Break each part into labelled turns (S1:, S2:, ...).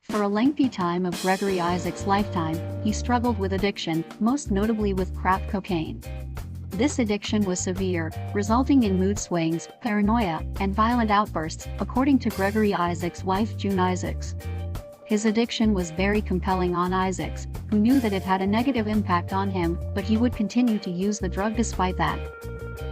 S1: For a lengthy time of Gregory Isaacs' lifetime, he struggled with addiction, most notably with crack cocaine. This addiction was severe, resulting in mood swings, paranoia, and violent outbursts, according to Gregory Isaacs' wife June Isaacs. His addiction was very compelling on Isaacs, who knew that it had a negative impact on him, but he would continue to use the drug despite that.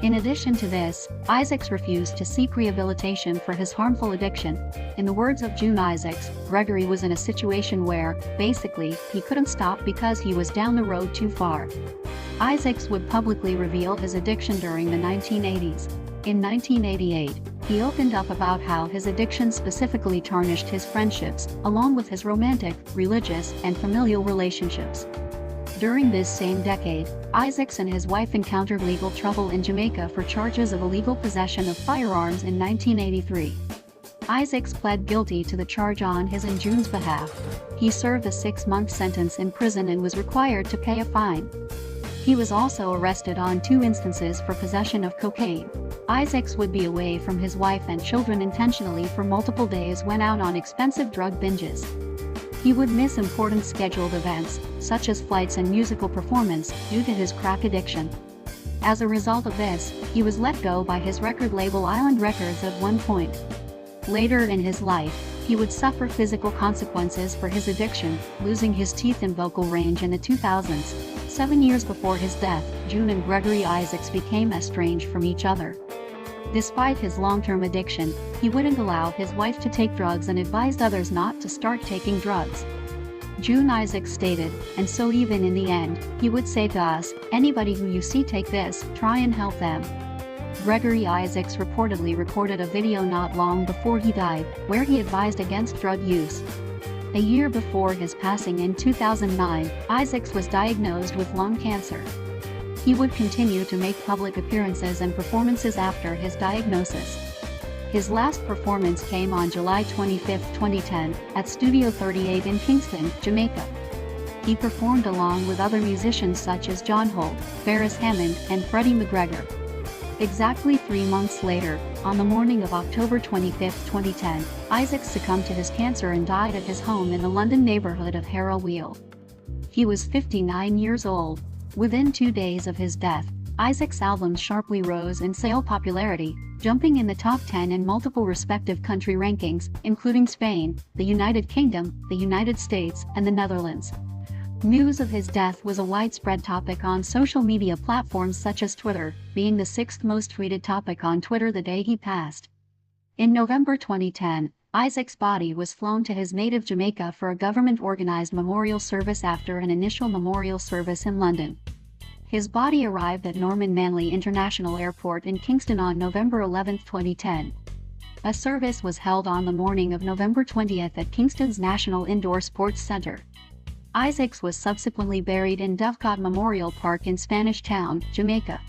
S1: In addition to this, Isaacs refused to seek rehabilitation for his harmful addiction. In the words of June Isaacs, Gregory was in a situation where, basically, he couldn't stop because he was down the road too far. Isaacs would publicly reveal his addiction during the 1980s. In 1988, he opened up about how his addiction specifically tarnished his friendships, along with his romantic, religious, and familial relationships. During this same decade, Isaacs and his wife encountered legal trouble in Jamaica for charges of illegal possession of firearms in 1983. Isaacs pled guilty to the charge on his and June's behalf. He served a 6-month sentence in prison and was required to pay a fine. He was also arrested on 2 instances for possession of cocaine. Isaacs would be away from his wife and children intentionally for multiple days, went out on expensive drug binges. He would miss important scheduled events, such as flights and musical performance, due to his crack addiction. As a result of this, he was let go by his record label Island Records at one point. Later in his life, he would suffer physical consequences for his addiction, losing his teeth and vocal range in the 2000s. 7 years before his death, June and Gregory Isaacs became estranged from each other. Despite his long-term addiction, he wouldn't allow his wife to take drugs and advised others not to start taking drugs. June Isaacs stated, "And so even in the end, he would say to us, anybody who you see take this, try and help them." Gregory Isaacs reportedly recorded a video not long before he died, where he advised against drug use. A year before his passing in 2009, Isaacs was diagnosed with lung cancer. He would continue to make public appearances and performances after his diagnosis. His last performance came on July 25, 2010, at Studio 38 in Kingston, Jamaica. He performed along with other musicians such as John Holt, Ferris Hammond, and Freddie McGregor. Exactly 3 months later, on the morning of October 25, 2010, Isaacs succumbed to his cancer and died at his home in the London neighborhood of Harrow Weald. He was 59 years old. Within 2 days of his death, Isaacs' albums sharply rose in sale popularity, jumping in the top 10 in multiple respective country rankings, including Spain, the United Kingdom, the United States, and the Netherlands. News of his death was a widespread topic on social media platforms such as Twitter, being the 6th most tweeted topic on Twitter the day he passed. In November 2010, Isaacs' body was flown to his native Jamaica for a government-organized memorial service after an initial memorial service in London. His body arrived at Norman Manley International Airport in Kingston on November 11, 2010. A service was held on the morning of November 20th at Kingston's National Indoor Sports Centre. Isaacs was subsequently buried in Dovecot Memorial Park in Spanish Town, Jamaica.